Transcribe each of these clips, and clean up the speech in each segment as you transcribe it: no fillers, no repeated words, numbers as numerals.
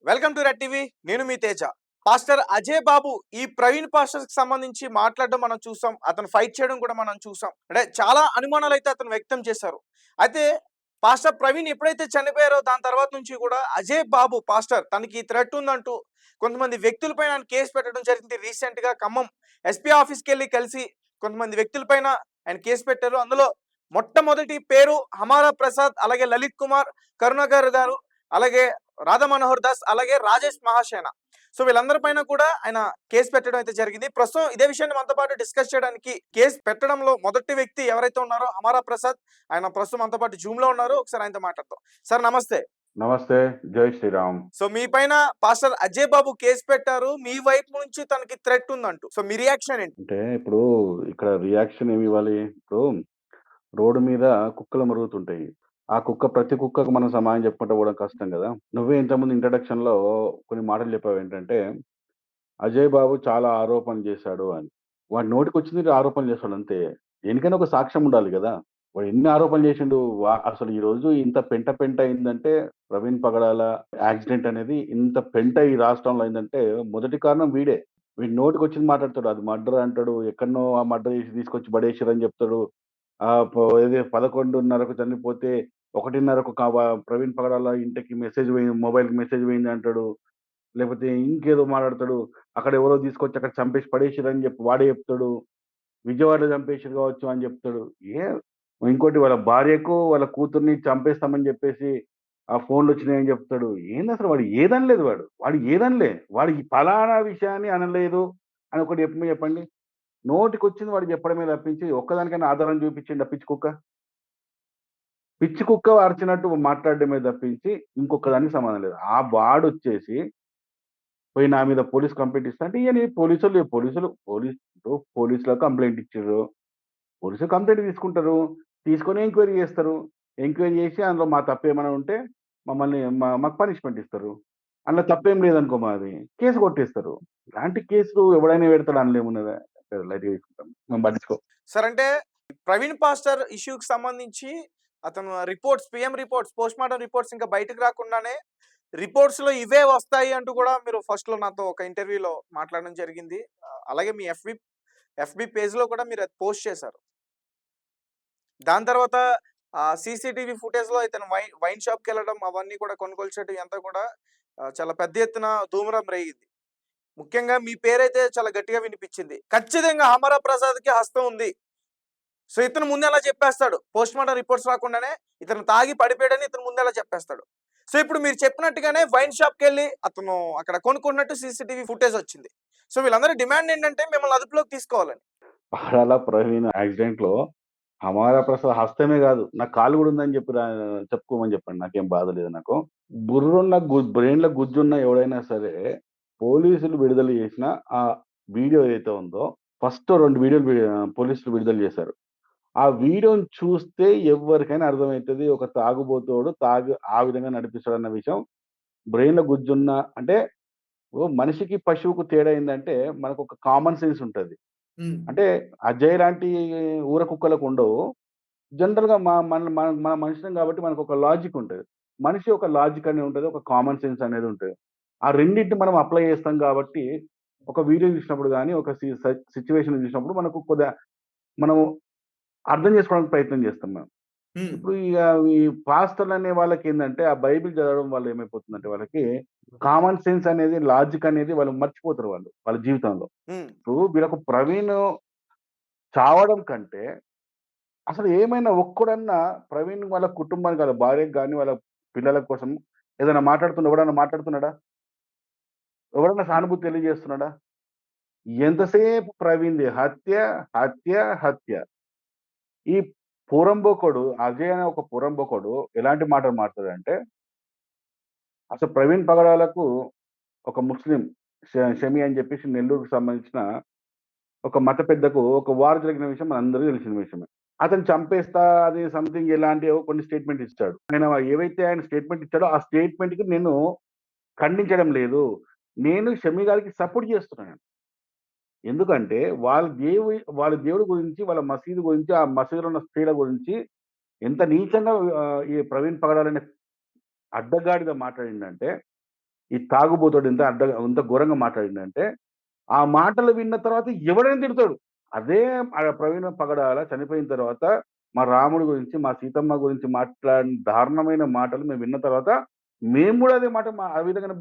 Welcome to red TV. నేను మీ Teja. Pastor Ajay బాబు ఈ ప్రవీణ్ పాస్టర్‌కి సంబంధించి మాట్లాడడం మనం చూసాం. అతను ఫైట్ చేయడం కూడా మనం చూసాం. అంటే చాలా అనుమానాలైతే అతను వ్యక్తం చేశారు. అయితే పాస్టర్ ప్రవీణ్ ఎప్పుడైతే చనిపోయారో దాని తర్వాత నుంచి కూడా అజయ్ బాబు పాస్టర్ తనకి థ్రెట్ ఉందంటూ కొంతమంది వ్యక్తులపైన ఆయన కేసు పెట్టడం జరిగింది. రీసెంట్‌గా ఖమ్మం ఎస్పీ ఆఫీస్‌కెళ్ళి కలిసి కొంతమంది వ్యక్తులపైన ఆయన కేసు పెట్టారు. అందులో మొట్టమొదటి పేరు హమారా ప్రసాద్, అలాగే లలిత్ కుమార్, కరుణాకర్ గారు, అలాగే రాధా మనోహర్ దాస్, అలాగే రాజేష్ మహాసేన. సో వీళ్ళందరి పైన కూడా ఆయన కేసు పెట్టడం అయితే జరిగింది. ప్రస్తుతం ఇదే విషయాన్ని మనతో పాటు డిస్కస్ చేయడానికి కేసు పెట్టడంలో మొదటి వ్యక్తి ఎవరైతే ఉన్నారో అమరా ప్రసాద్, ఆయన ప్రస్తుతం మనతో పాటు జూమ్ లో ఉన్నారు. ఒకసారి ఆయనతో మాట్లాడతాం. సార్ నమస్తే. నమస్తే. జై శ్రీరామ్. సో మీ పైన పాస్టర్ అజయ్ బాబు కేసు పెట్టారు. మీ వైపు నుంచి తనకి థ్రెట్ ఉందంటూ. సో మీ రియాక్షన్ ఏంటి? అంటే ఇప్పుడు ఇక్కడ రియాక్షన్ ఏమివ్వాలి? ఇప్పుడు రోడ్డు మీద కుక్కలు మరుగుతుంటాయి. ఆ ప్రతి కుక్కకు మనం సమాధానం చెప్పుకుంటూ పోవడం కష్టం గదా! నువ్వే ఇంతకుముందు ఇంట్రడక్షన్‌లో కొన్ని మాటలు చెప్పావేంటంటే, అజయ్ బాబు చాలా ఆరోపణలు చేశాడు అని. వాడి నోటికొచ్చింది ఆరోపణలు చేస్తాడు అంతే. దేనికైనా ఒక సాక్ష్యం ఉండాలి గదా! వాడు ఎన్ని ఆరోపణలు చేసిండు. అసలు ఈరోజు ఇంత పెంట పెంట అయిందంటే ప్రవీణ్ పగడాల యాక్సిడెంట్ అనేది ఇంత పెంట ఈ రాష్ట్రంలో అయిందంటే మొదటి కారణం వీడే. వీడు నోటికొచ్చింది మాట్లాడతాడు. అది మర్డర్ అంటాడు. ఎక్కడనో ఆ మర్డర్ చేసి తీసుకొచ్చి పడేసిర్రని చెప్తాడు. ఏది 11:30కు చనిపోతే 1:30కు ప్రవీణ్ పగడాల ఇంటికి మెసేజ్ పోయింది. మొబైల్‌కి మెసేజ్ పోయింది అంటాడు. లేకపోతే ఇంకేదో మాట్లాడతాడు. అక్కడ ఎవరో తీసుకొచ్చి అక్కడ చంపేసి పడేసిర్రని చెప్పి వాడే చెప్తాడు. విజయవాడలో చంపేసిర్రు కావచ్చు అని చెప్తాడు. ఏ ఇంకోటి వాళ్ళ భార్యకు, వాళ్ళ కూతుర్ని చంపేస్తామని చెప్పేసి ఆ ఫోన్‌లొచ్చినాయని చెప్తాడు. ఏందసలు వాడు ఏదనలేదు వాడు. వాడు ఏదనలే. వాడు ఈ పలానా విషయాన్ని అనలేదు అని ఒకటి చెప్పండి. నోటికొచ్చింది వాడు చెప్పడమే తప్పించి ఒక్కదానికైనా ఆధారం చూపించిండా పిచ్చి కుక్క? పిచ్చి కుక్క అరిచినట్టు మాట్లాడడమే తప్పించి ఇంకొక్క దానికి సమాధానం లేదు. ఆ వాడొచ్చేసి పోయి నా మీద పోలీస్ కంప్లెయింట్ ఇస్తా అంటే ఇయని పోలీసులకు కంప్లెయింట్ ఇచ్చిర్రు. పోలీసులు కంప్లెయింట్ తీసుకుంటారు. తీసుకొని ఎంక్వైరీ చేస్తారు. ఎంక్వైరీ చేసి అందులో మా తప్పేమైనా ఉంటే మమ్మల్ని మాకు పనిష్మెంట్ ఇస్తారు. అందులో తప్పేం లేదనుకో మాది, కేస్ కొట్టేస్తారు. ఇలాంటి కేసులు ఎవడైనా పెడతాడు అందులో ఏమున్నది? లైట్‌గా తీసుకుంటాం. మేము పట్టించుకోం. సార్ అంటే ప్రవీణ్ పాస్టర్ ఇష్యూకి సంబంధించి అతను reports, PM reports, postmortem reports ఇంకా బయటకు రాకుండానే రిపోర్ట్స్‌లో ఇవే వస్తాయి అంటూ కూడా మీరు ఫస్ట్‌లో నాతో ఒక ఇంటర్వ్యూలో మాట్లాడడం జరిగింది. అలాగే మీ ఎఫ్‌బీ పేజ్‌లో కూడా మీరు అది పోస్ట్ చేశారు. దాని తర్వాత సీసీటీవీ ఫుటేజ్‌లో ఇతను వైన్ షాప్‌కెళ్ళడం అవన్నీ కూడా కొనుగోలు చేయడం ఇదంతా కూడా చాలా పెద్ద ఎత్తున ధూమారం రేగింది. ముఖ్యంగా మీ పేరైతే చాలా గట్టిగా వినిపించింది. ఖచ్చితంగా అమర ప్రసాద్‌కి హస్తం ఉంది. సో, ఇతను ముందే అలా చెప్పేస్తాడు. పోస్ట్‌మార్టం రిపోర్ట్స్ రాకుండానే ఇతను తాగి పడిపోయాడని ఇతను ముందే అలా చెప్పేస్తాడు. సో, ఇప్పుడు మీరు చెప్పినట్టుగానే వైన్ షాప్‌కెళ్ళి అతను అక్కడ కొనుక్కున్నట్టు సీసీటీవీ ఫుటేజ్ వచ్చింది. సో, వీళ్ళందరి డిమాండ్ ఏంటంటే మిమ్మల్ని అదుపులోకి తీసుకోవాలని. పగడాల ప్రవీణ్ యాక్సిడెంట్‌లో హమారా ప్రసాద్ హస్తమే గాదు. నాకు కాలు గూడా ఉందని చెప్పుకోమని చెప్పండి. నాకేం బాధ లేదు నాకు. బ్రెయిన్‌లో గుజ్జున్న ఎవడైనా సరే, పోలీసులు విడుదల చేసిన ఆ వీడియో ఏదైతే ఉందో, ఫస్ట్ 2 వీడియోలు పోలీసులు విడుదల చేశారు. ఆ వీడియోని చూస్తే ఎవ్వరికైనా అర్థమైతది. ఒక తాగుబోతోడు ఆ విధంగా నడిపిస్తాడన్న విషయం బ్రెయిన్‌లో గుజ్జున్న అంటే ఓ మనిషికి, పశువుకు తేడా ఏందంటే మనకొక కామన్ సెన్స్ ఉంటది. హ్మ్. అంటే అజయ్ లాంటి ఊర కుక్కలకు ఉండవు. జనరల్‌గా మన మనుషులం కాబట్టి మనకొక లాజిక్ ఉంటది. మనిషి ఒక లాజిక్ అనేది ఉంటది. ఒక కామన్ సెన్స్ అనేది ఉంటది. ఆ రెండిటిని మనం అప్లై చేస్తాం కాబట్టి, ఒక వీడియో చూసినప్పుడు గాని, ఒక సిట్యుయేషన్ చూసినప్పుడు మనకు మనం అర్థం చేసుకోవడానికి ప్రయత్నం చేస్తాం మనం. హ్మ్. ఇప్పుడు ఈ పాస్టర్‌లనే వాళ్ళకేందంటే, ఆ బైబిల్ చదవడం వల్ల ఏమైపోతుందంటే వాళ్ళకి కామన్ సెన్స్ అనేది, లాజిక్ అనేది వాళ్ళు మర్చిపోతారు వాళ్ళ జీవితంలో. హ్మ్. ఇప్పుడు వీళ్ళకు ప్రవీణ్ చావడం కంటే అసలు ఏమైనా ఒక్కడన్నా ప్రవీణ్ వాళ్ళ కుటుంబానికి, వాళ్ళ భార్యకి గాని, వాళ్ళ పిల్లల కోసం ఎవడన్నా మాట్లాడుతున్నాడా? ఎవడన్నా సానుభూతి తెలియజేస్తున్నాడా? ఎంతసేపు ప్రవీణ్‌ది హత్య, హత్య, హత్య. ఈ పోరంబోకోడు అజయ్ అనే ఒక పోరంబోకోడు ఎలాంటి మాటలు మాట్లాడాడంటే, అసలు ప్రవీణ్ పగడాలకు ఒక ముస్లిం షమి అని చెప్పేసి నెల్లూరుకి సంబంధించిన ఒక మత పెద్దకు ఒక వార్ జరిగిన విషయం మనందరికీ తెలిసిన విషయమే. అతను చంపేస్తా అది సంథింగ్ ఎలాంటివో కొన్ని స్టేట్‌మెంట్ ఇచ్చాడు. ఆయన స్టేట్‌మెంట్ ఇచ్చాడో ఆ స్టేట్‌మెంట్‌కి నేను ఖండించడం లేదు. నేను షమీ గారికి సపోర్ట్ చేస్తున్నాను. ఎందుకంటే వాళ్ళ దేవుడి గురించి, వాళ్ళ మసీదు గురించి, ఆ మసీదులో ఉన్న స్త్రీల గురించి ఎంత నీచంగా ఈ ప్రవీణ్ పగడాలనే అడ్డగాడిద మాట్లాడిండంటే, ఈ తాగుబోతోడు ఎంత ఘోరంగా మాట్లాడిండంటే, ఆ మాటలు విన్న తర్వాత ఎవడైనా తిడతాడు. అదే ప్రవీణ పగడాల చనిపోయిన తర్వాత మా రాముడి గురించి, మా సీతమ్మ గురించి మాట్లాడిన దారుణమైన మాటలు మేము విన్న తర్వాత, మేము గూడా అదే మాట ఆ విధంగానే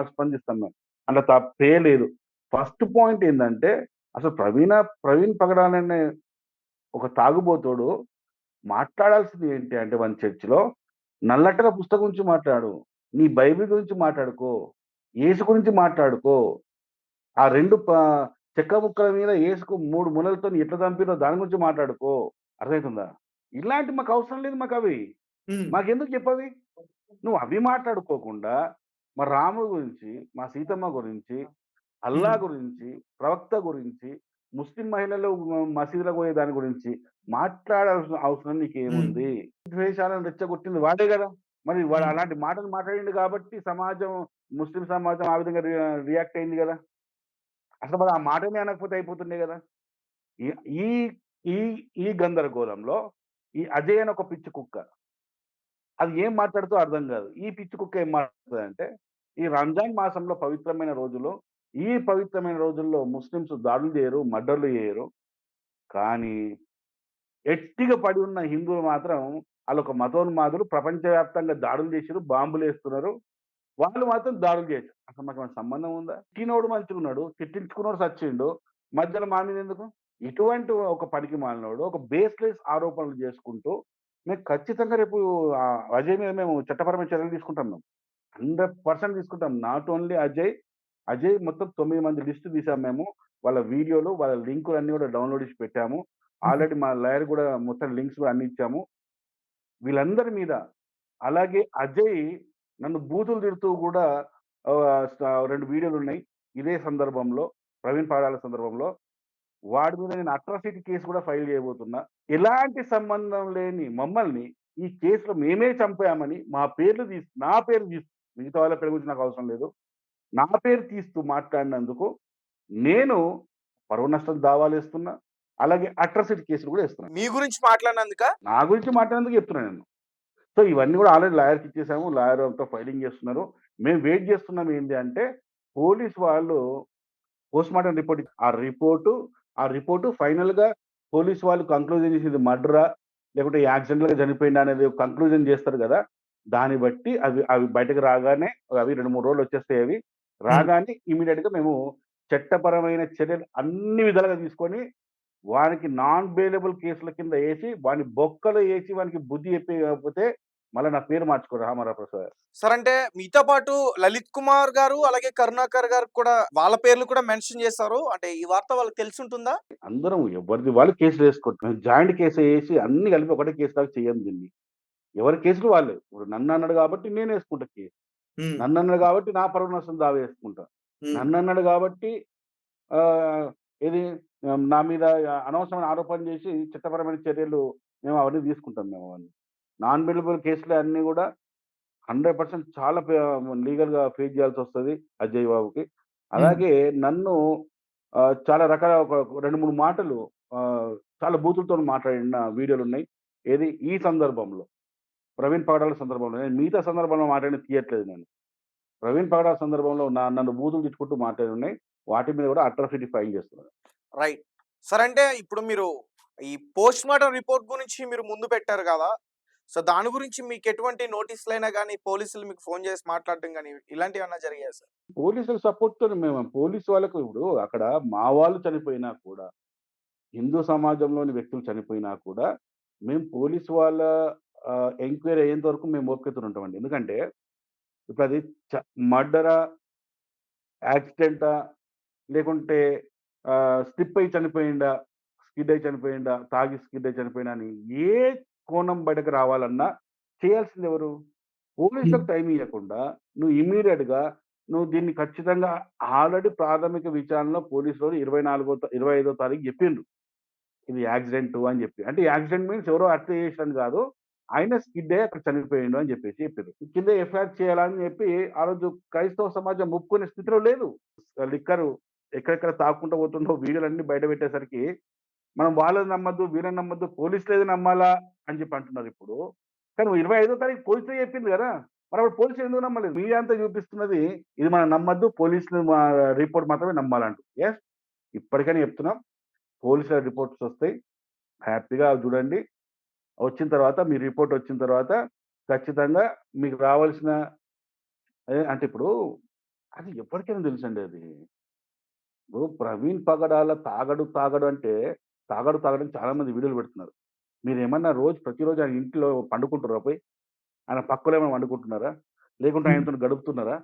స్పందిస్తాం మేము. అందులో తప్పే లేదు. ఫస్ట్ పాయింట్ ఏందంటే, అసలు ప్రవీణ్ పగడాలనే ఒక తాగుబోతోడు మాట్లాడాల్సింది ఏంటి అంటే మన చర్చ్‌లో, నల్లటల పుస్తకం గురించి మాట్లాడు. నీ బైబిల్ గురించి మాట్లాడుకో. యేసు గురించి మాట్లాడుకో. ఆ 2 చెక్క ముక్కల మీద యేసుకు 3 మునలతోని ఎట్లా చంపిర్రో దాని గురించి మాట్లాడుకో. అర్థమైతుందా? ఇలాంటివి మాకవసరం లేదు మాకవి. హ్మ్. మాకెందుకు చెప్పవి? నువ్వు అవి మాట్లాడుకోకుండా, మా రాముడు గురించి, మా సీతమ్మ గురించి, అల్లా హ్మ్. గురించి, ప్రవక్త గురించి, ముస్లిం మహిళలు మసీదులకు పోయే దాని గురించి మాట్లాడాల్సిన అవసరం హ్మ్. నీకేముంది? ద్వేషాలను రెచ్చగొట్టింది వాడే గదా! మరి వాడు హ్మ్. అలాంటి మాటలు మాట్లాడిండు గాబట్టి ముస్లిం సమాజం ఆ విధంగా రియాక్ట్ అయింది గదా! అసలు మరి ఆ మాటనే అనకపోతే అయిపోతుండే గదా! ఈ ఈ ఈ ఈ గందరగోళంలో ఈ అజయ్ అని ఒక పిచ్చి కుక్క. అది ఏం మాట్లాడుతదో అర్థం గాదు. ఈ పిచ్చి కుక్క ఏం మాట్లాడుతదంటే, ఈ రంజాన్ మాసంలో పవిత్రమైన రోజులో, ఈ పవిత్రమైన రోజుల్లో ముస్లిమ్స్ దాడులు జేయరు, మర్డర్‌లు జేయరు. కానీ ఎట్టిగ పడి ఉన్న హిందువులు మాత్రం ఆళ్ళొక మతోన్మాదులు ప్రపంచవ్యాప్తంగా దాడులు జేసిర్రు, బాంబులేస్తున్నారు. వాళ్ళు మాత్రం దాడులు చేయొచ్చు. అసలు మాకేమైనా సంబంధం ఉందా? తిట్టినోడు మంచిగున్నాడు. తిట్టించుకున్నోడు సచ్చిండు. మధ్యలో మా మీదెందుకు? ఇటువంటి ఒక పనికిమాలినోడు, ఒక బేస్‌లెస్ ఆరోపణలు చేసుకుంటూ, మేము ఖచ్చితంగా రేపు అజయ్ మీద మేము చట్టపరమైన చర్యలు తీసుకుంటాం మేము. 100% తీసుకుంటాం. Not only Ajay. అజయ్ మొత్తం 9 మంది లిస్ట్ తీసాం మేము. వాళ్ళ వీడియోలు, వాళ్ళ లింకులన్నీ గూడా డౌన్‌లోడ్ చేసి పెట్టాము. హుహు. ఆల్రెడీ మా లాయర్ గూడా మొత్తం లింక్స్ గూడా అన్ని ఇచ్చాము. వీళ్ళందరి మీద అలాగే అజయ్ నన్ను బూతులు తిడుతూ గూడా 2 వీడియోలున్నాయి. ఇదే సందర్భంలో ప్రవీణ్ పగడాల సందర్భంలో. వాడి మీద నేను అట్రాసిటీ కేస్ గూడా ఫైల్ చేయబోతున్నా. ఎలాంటి సంబంధం లేని మమ్మల్ని ఈ కేస్‌లో మేమే చంపామని నా పేరు తీస్తూ మిగతా వాళ్ళ పేరు గురించి నాకు అవసరం లేదు. నా పేరు తీస్తూ మాట్లాడినందుకు నేను పరువు నష్టం దావాలేస్తున్నా. అలాగే అట్రాసిటీ కేసులు గూడా ఏస్తున్నా. మీ గురించి మాట్లాడినందుకా? నా గురించి మాట్లాడినందుకు చెప్తున్నా నేను. సో, ఇవన్నీ గూడా ఆల్రెడీ లాయర్‌కి ఇచ్చేసాము. లాయర్ అంతా ఫైలింగ్ చేస్తున్నారు. మేము వెయిట్ చేస్తున్నాం ఏంది అంటే, పోలీస్ వాళ్ళు పోస్ట్‌మార్టం రిపోర్ట్ ఆ రిపోర్టు ఫైనల్‌గా పోలీస్ వాళ్ళు కంక్లూజన్ చేసింది మర్డరా? లేకుంటే యాక్సిడెంటల్‌గా చనిపోయిండా అనేది కంక్లూజన్ చేస్తారు గదా! దాన్ని బట్టి అవి అవి బయటకు రాగానే అవి 2, 3 రోజులొచ్చేస్తాయి అవి. హ్మ్. రాగానే ఇమ్మీడియేట్‌గా మేము చట్టపరమైన చర్యలు అన్ని విధాలుగా తీసుకొని, వానికి నాన్ బెయిలబుల్ కేసుల కింద ఏసి, వాని బొక్కలో ఏసి వానికి బుద్ధి చెప్పేయకపోతే మళ్ళా నా పేరు మార్చుకో రామారావు ప్రసాద్. సార్ అంటే మీతో పాటు 'లలిత్ కుమార్' గారు, అలాగే 'కరుణాకర్' గారు కూడా వాళ్ళ పేర్లు కూడా మెన్షన్ చేశారు. అంటే ఈ వార్త వాళ్ళకి తెలిసుంటుందా? అందరం ఎవరిది వాళ్ళు కేసులేసుకుంటున్నాం. జాయింట్ కేసేసి అన్నీ కలిపి ఒకటే కేసులాగా చెయ్యం దీన్ని. ఎవరి కేసులు వాళ్ళే. ఇప్పుడు నన్నన్నాడు గాబట్టి నేనేసుకుంటా కేసు. హ్మ్. నన్నన్నాడు గాబట్టి నా పరువు నష్టం దావా యేసుకుంటా. హ్మ్. నన్నన్నాడు గాబట్టి ఆహ్, ఏది నా మీద అనవసరమైన ఆరోపణలు జేసి చట్టపరమైన చర్యలు అవన్నీ తీసుకుంటాం మేమవన్నీ. నాన్ బెయిలబుల్ కేసులు అన్నీ గూడా 100% చాలా లీగల్‌గా ఫేస్ జేయాల్సొస్తది అజయ్ బాబుకి. హ్మ్. అలాగే నన్ను చాలా రకాల ఒక 2, 3 మాటలు ఆహ్, చాలా బూతులతోని మాట్లాడిన వీడియోలున్నాయి. ఏది ఈ సందర్భంలో. ప్రవీణ్ పగడాల సందర్భంలో. నేను మిగతా సందర్భంలో మాట్లాడింది తీయట్లేదు నేను. ప్రవీణ్ పగడాల సందర్భంలో నన్ను బూతులు తిట్టుకుంటూ మాట్లాడినున్నాయి. వాటి మీద కూడా అట్రాసిటీ ఫైల్ చేస్తున్నాను. రైట్. సార్ అంటే ఇప్పుడు మీరు ఈ పోస్ట్‌మార్టం రిపోర్ట్ గురించి మీరు ముందు పెట్టారు గదా! సో, దాని గురించి మీకెటువంటి నోటీసులైనా గాని, పోలీసులు మీకు ఫోను చేసి మాట్లాడడం గాని, ఇలాంటివేమన్నా జరిగాయా సార్? పోలీసుల సపోర్ట్‌తోని పోలీసు వాళ్ళకు ఇప్పుడు అక్కడ మా వాళ్ళు చనిపోయినా కూడా, హిందూ సమాజంలోని వ్యక్తులు చనిపోయినా కూడా, మేము పోలీసు వాళ్ళ ఎంక్వైరీ అయ్యేంత వరకు మేము ఓపికతోని ఉంటామండి. ఎందుకంటే ఇప్పుడది చ మర్డరా? యాక్సిడెంటా? లేకుంటే స్లిప్ అయ్యి చనిపోయిండా? స్కిడ్ అయ్యి చనిపోయిండా? తాగి స్కిడ్ అయ్యి చనిపోయిండా? అని ఏ కోణం బయటకు రావాలన్నా చేయాల్సిందెవరు? హ్మ్. పోలీసులకు టైం ఇయ్యకుండా ఇమ్మీడియేట్‌గా దీన్ని ఖచ్చితంగా ఆల్రెడీ ప్రాథమిక విచారణలో పోలీసులోళ్ళు 25థ్ తారీఖు జెప్పిండ్రు. ఇది యాక్సిడెంటు అని జెప్పి. అంటే యాక్సిడెంట్ మీన్స్ ఎవరో హత్య చేసిరని గాదు. ఆయన స్కిడ్ అయ్యి అక్కడ చనిపోయిండు అని జెప్పేసి చెప్పిర్రు. కింద ఎఫ్ఐఆర్ చేయాలని జెప్పి ఆ రోజు క్రైస్తవ సమాజం ఒప్పుకునే స్థితిలో లేదు. లిక్కరు ఎక్కడెక్కడ తాగుకుంటూ పోతుండో వీడియోలన్నీ బయట పెట్టేసరికి, మనం వాళ్ళది నమ్మొద్దు, వీళ్ళని నమ్మొద్దు, పోలీసులేది నమ్మాలా అని జెప్పి అంటున్నారిప్పుడు. కానీ 25థ్ తారీఖు పోలీసులే చెప్పింది గదా! మరప్పుడు పోలీసులు ఎందుకు నమ్మలేదు? మీడియా అంతా చూపిస్తున్నది ఇది మనం నమ్మొద్దు. పోలీసులు రిపోర్ట్ మాత్రమే నమ్మాలంటూ. యెస్. ఇప్పటికైనా చెప్తున్నాం. పోలీసుల రిపోర్ట్స్ వస్తాయి. హ్యాపీగా అవి చూడండి. వచ్చిన తర్వాత మీ రిపోర్ట్ వచ్చిన తర్వాత ఖచ్చితంగా మీకు రావాల్సిన అంటే ఇప్పుడు అది ఎవరికైనా తెలుసండి అది. ఇప్పుడు ప్రవీణ్ పగడాల తాగడు అంటే తాగడని చాలా మంది వీడియోలు పెడుతున్నారు. మీరేమన్నా ప్రతిరోజు ఆయన ఇంట్లో పండుకుంటుర్రా పోయి? ఆయన పక్కలో ఏమైనా పండుకుంటున్నారా? లేకుంటే ఆయనతోని గడుపుతున్నారా?